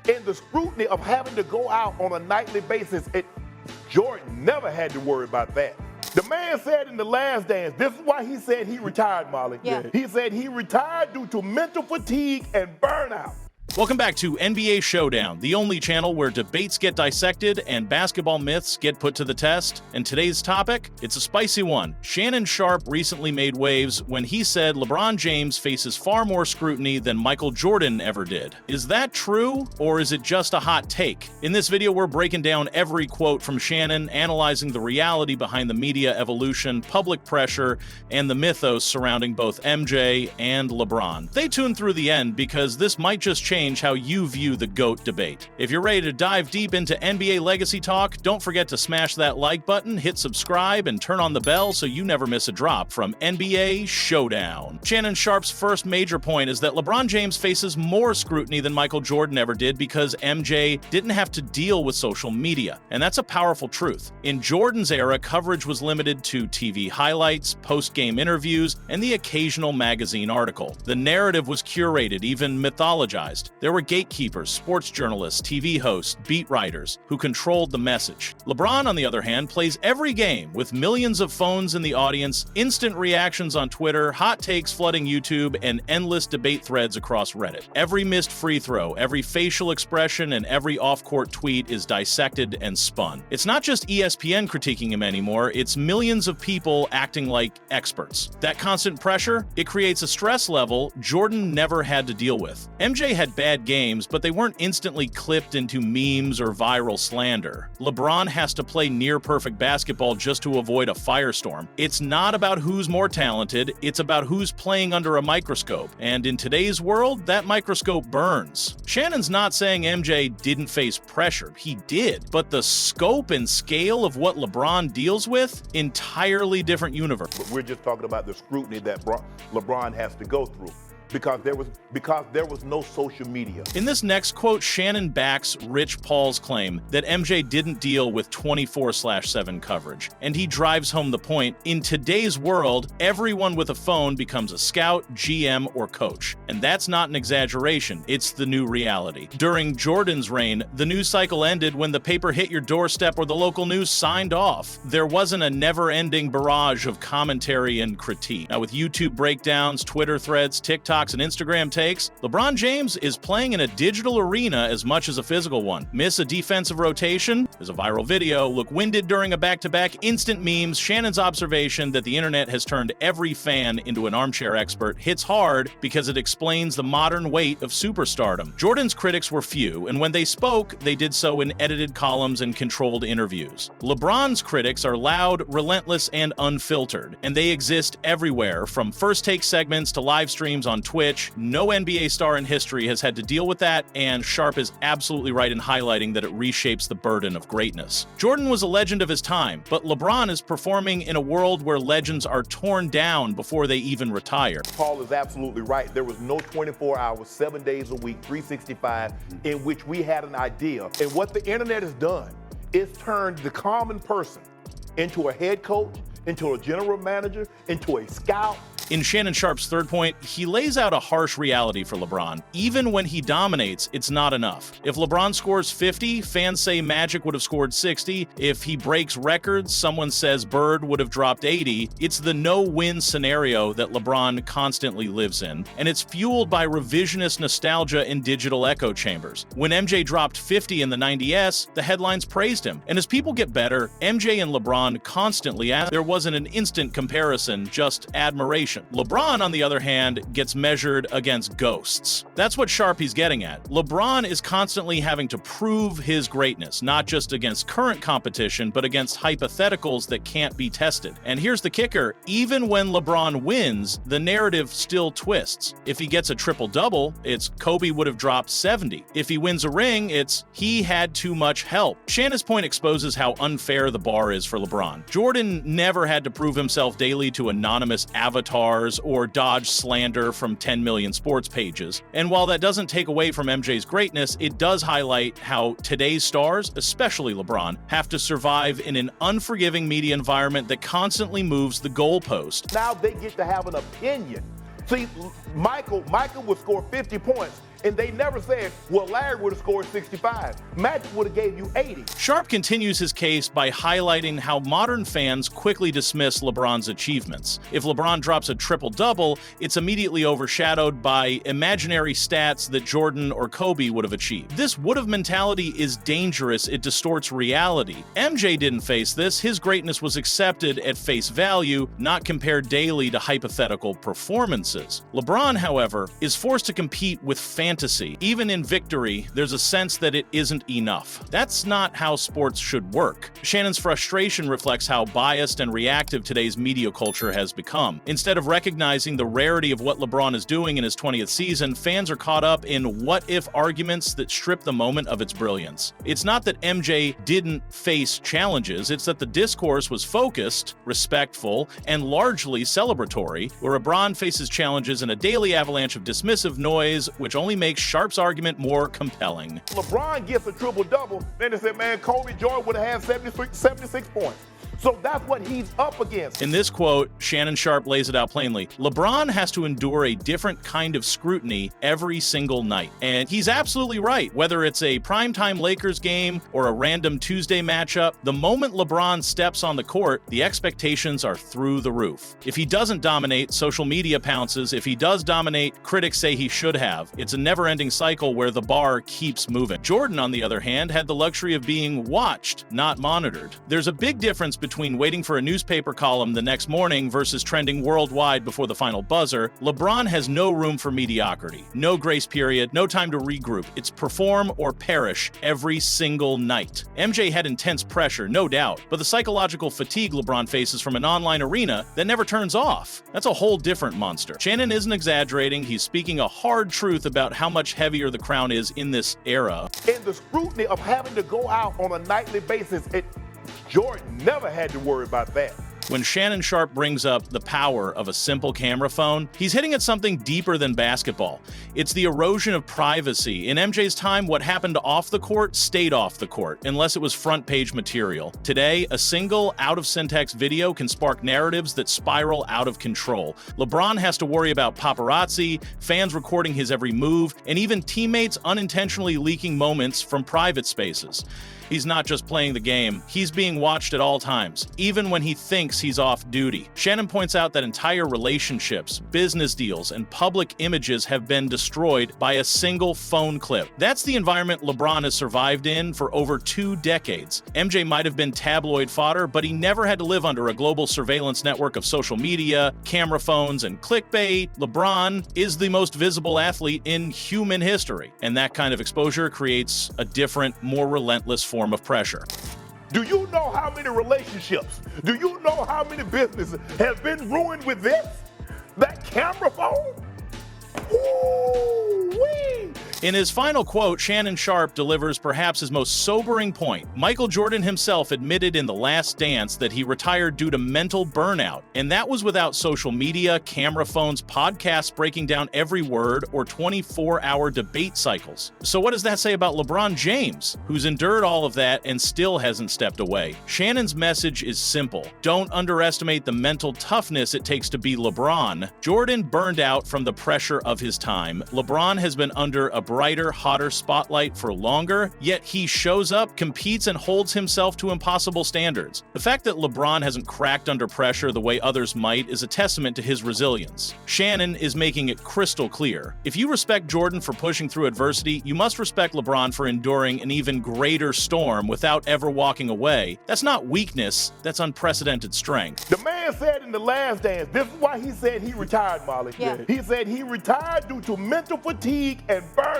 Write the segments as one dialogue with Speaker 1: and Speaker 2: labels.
Speaker 1: In the scrutiny of having to go out on a nightly basis, Jordan never had to worry about that. The man said in The Last Dance, this is why he said he retired, Molly.
Speaker 2: Yeah.
Speaker 1: He said he retired due to mental fatigue and burnout.
Speaker 3: Welcome back to NBA Showdown, the only channel where debates get dissected and basketball myths get put to the test. And today's topic, it's a spicy one. Shannon Sharpe recently made waves when he said LeBron James faces far more scrutiny than Michael Jordan ever did. Is that true, or is it just a hot take? In this video, we're breaking down every quote from Shannon, analyzing the reality behind the media evolution, public pressure, and the mythos surrounding both MJ and LeBron. Stay tuned through the end because this might just change how you view the GOAT debate. If you're ready to dive deep into NBA legacy talk, don't forget to smash that like button, hit subscribe, and turn on the bell so you never miss a drop from NBA Showdown. Shannon Sharpe's first major point is that LeBron James faces more scrutiny than Michael Jordan ever did because MJ didn't have to deal with social media. And that's a powerful truth. In Jordan's era, coverage was limited to TV highlights, post-game interviews, and the occasional magazine article. The narrative was curated, even mythologized. There were gatekeepers, sports journalists, TV hosts, beat writers who controlled the message. LeBron, on the other hand, plays every game with millions of phones in the audience, instant reactions on Twitter, hot takes flooding YouTube, and endless debate threads across Reddit. Every missed free throw, every facial expression, and every off-court tweet is dissected and spun. It's not just ESPN critiquing him anymore, it's millions of people acting like experts. That constant pressure, it creates a stress level Jordan never had to deal with. MJ had bad games, but they weren't instantly clipped into memes or viral slander. LeBron has to play near-perfect basketball just to avoid a firestorm. It's not about who's more talented, it's about who's playing under a microscope. And in today's world, that microscope burns. Shannon's not saying MJ didn't face pressure. He did. But the scope and scale of what LeBron deals with, entirely different universe.
Speaker 1: But we're just talking about the scrutiny that LeBron has to go through. Because there was no social media.
Speaker 3: In this next quote, Shannon backs Rich Paul's claim that MJ didn't deal with 24/7 coverage. And he drives home the point, in today's world, everyone with a phone becomes a scout, GM, or coach. And that's not an exaggeration, it's the new reality. During Jordan's reign, the news cycle ended when the paper hit your doorstep or the local news signed off. There wasn't a never-ending barrage of commentary and critique. Now with YouTube breakdowns, Twitter threads, TikTok, and Instagram takes, LeBron James is playing in a digital arena as much as a physical one. Miss a defensive rotation? There's a viral video. Look winded during a back-to-back, instant memes. Shannon's observation that the internet has turned every fan into an armchair expert hits hard because it explains the modern weight of superstardom. Jordan's critics were few, and when they spoke, they did so in edited columns and controlled interviews. LeBron's critics are loud, relentless, and unfiltered, and they exist everywhere, from first-take segments to live streams on Twitch. No NBA star in history has had to deal with that, and Sharpe is absolutely right in highlighting that it reshapes the burden of greatness. Jordan was a legend of his time, but LeBron is performing in a world where legends are torn down before they even retire.
Speaker 1: Paul is absolutely right. There was no 24 hours, 7 days a week, 365, in which we had an idea. And what the internet has done is turned the common person into a head coach, into a general manager, into a scout.
Speaker 3: In Shannon Sharpe's third point, he lays out a harsh reality for LeBron. Even when he dominates, it's not enough. If LeBron scores 50, fans say Magic would have scored 60. If he breaks records, someone says Bird would have dropped 80. It's the no-win scenario that LeBron constantly lives in, and it's fueled by revisionist nostalgia in digital echo chambers. When MJ dropped 50 in the 90s, the headlines praised him. And as people get better, MJ and LeBron constantly ask. There wasn't an instant comparison, just admiration. LeBron, on the other hand, gets measured against ghosts. That's what Sharpe's getting at. LeBron is constantly having to prove his greatness, not just against current competition, but against hypotheticals that can't be tested. And here's the kicker, even when LeBron wins, the narrative still twists. If he gets a triple-double, it's Kobe would have dropped 70. If he wins a ring, it's he had too much help. Shannon's point exposes how unfair the bar is for LeBron. Jordan never had to prove himself daily to anonymous avatars or dodge slander from 10 million sports pages. And while that doesn't take away from MJ's greatness, it does highlight how today's stars, especially LeBron, have to survive in an unforgiving media environment that constantly moves the goalpost.
Speaker 1: Now they get to have an opinion. See, Michael would score 50 points, And they never said, well, Larry would have scored 65. Magic would have gave you 80.
Speaker 3: Sharpe continues his case by highlighting how modern fans quickly dismiss LeBron's achievements. If LeBron drops a triple-double, it's immediately overshadowed by imaginary stats that Jordan or Kobe would have achieved. This would-have mentality is dangerous. It distorts reality. MJ didn't face this. His greatness was accepted at face value, not compared daily to hypothetical performances. LeBron, however, is forced to compete with fantasy. Even in victory, there's a sense that it isn't enough. That's not how sports should work. Shannon's frustration reflects how biased and reactive today's media culture has become. Instead of recognizing the rarity of what LeBron is doing in his 20th season, fans are caught up in what-if arguments that strip the moment of its brilliance. It's not that MJ didn't face challenges, it's that the discourse was focused, respectful, and largely celebratory, where LeBron faces challenges in a daily avalanche of dismissive noise, which only makes Sharpe's argument more compelling.
Speaker 1: LeBron gets a triple-double, then they said, man, Kobe Jordan would have had 76 points. So that's what he's up against.
Speaker 3: In this quote, Shannon Sharpe lays it out plainly. LeBron has to endure a different kind of scrutiny every single night. And he's absolutely right. Whether it's a primetime Lakers game or a random Tuesday matchup, the moment LeBron steps on the court, the expectations are through the roof. If he doesn't dominate, social media pounces. If he does dominate, critics say he should have. It's a never-ending cycle where the bar keeps moving. Jordan, on the other hand, had the luxury of being watched, not monitored. There's a big difference between waiting for a newspaper column the next morning versus trending worldwide before the final buzzer. LeBron has no room for mediocrity, no grace period, no time to regroup. It's perform or perish every single night. MJ had intense pressure, no doubt, but the psychological fatigue LeBron faces from an online arena that never turns off. That's a whole different monster. Shannon isn't exaggerating. He's speaking a hard truth about how much heavier the crown is in this era.
Speaker 1: And the scrutiny of having to go out on a nightly basis, Jordan never had to worry about that.
Speaker 3: When Shannon Sharpe brings up the power of a simple camera phone, he's hitting at something deeper than basketball. It's the erosion of privacy. In MJ's time, what happened off the court stayed off the court, unless it was front-page material. Today, a single out-of-syntax video can spark narratives that spiral out of control. LeBron has to worry about paparazzi, fans recording his every move, and even teammates unintentionally leaking moments from private spaces. He's not just playing the game, he's being watched at all times, even when he thinks he's off duty. Shannon points out that entire relationships, business deals, and public images have been destroyed by a single phone clip. That's the environment LeBron has survived in for over 2 decades. MJ might have been tabloid fodder, but he never had to live under a global surveillance network of social media, camera phones, and clickbait. LeBron is the most visible athlete in human history, and that kind of exposure creates a different, more relentless form of pressure.
Speaker 1: Do you know how many relationships, do you know how many businesses have been ruined with this? That camera phone? Ooh-wee!
Speaker 3: In his final quote, Shannon Sharpe delivers perhaps his most sobering point. Michael Jordan himself admitted in The Last Dance that he retired due to mental burnout, and that was without social media, camera phones, podcasts breaking down every word, or 24-hour debate cycles. So what does that say about LeBron James, who's endured all of that and still hasn't stepped away? Shannon's message is simple. Don't underestimate the mental toughness it takes to be LeBron. Jordan burned out from the pressure of his time. LeBron has been under a brighter, hotter spotlight for longer, yet he shows up, competes, and holds himself to impossible standards. The fact that LeBron hasn't cracked under pressure the way others might is a testament to his resilience. Shannon is making it crystal clear. If you respect Jordan for pushing through adversity, you must respect LeBron for enduring an even greater storm without ever walking away. That's not weakness, that's unprecedented strength.
Speaker 1: The man said in The Last Dance, this is why he said he retired, Molly.
Speaker 2: Yeah.
Speaker 1: He said he retired due to mental fatigue and burnout.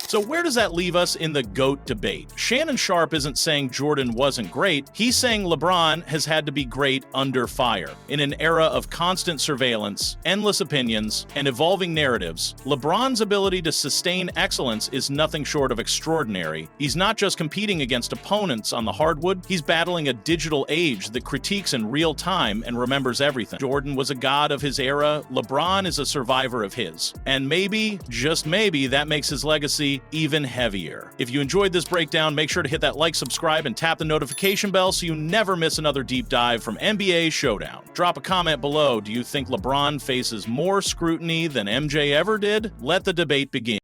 Speaker 3: So where does that leave us in the GOAT debate? Shannon Sharpe isn't saying Jordan wasn't great. He's saying LeBron has had to be great under fire. In an era of constant surveillance, endless opinions, and evolving narratives, LeBron's ability to sustain excellence is nothing short of extraordinary. He's not just competing against opponents on the hardwood, he's battling a digital age that critiques in real time and remembers everything. Jordan was a god of his era, LeBron is a survivor of his. And maybe, just maybe, that makes his legacy even heavier. If you enjoyed this breakdown, make sure to hit that like, subscribe, and tap the notification bell so you never miss another deep dive from NBA Showdown. Drop a comment below. Do you think LeBron faces more scrutiny than MJ ever did? Let the debate begin.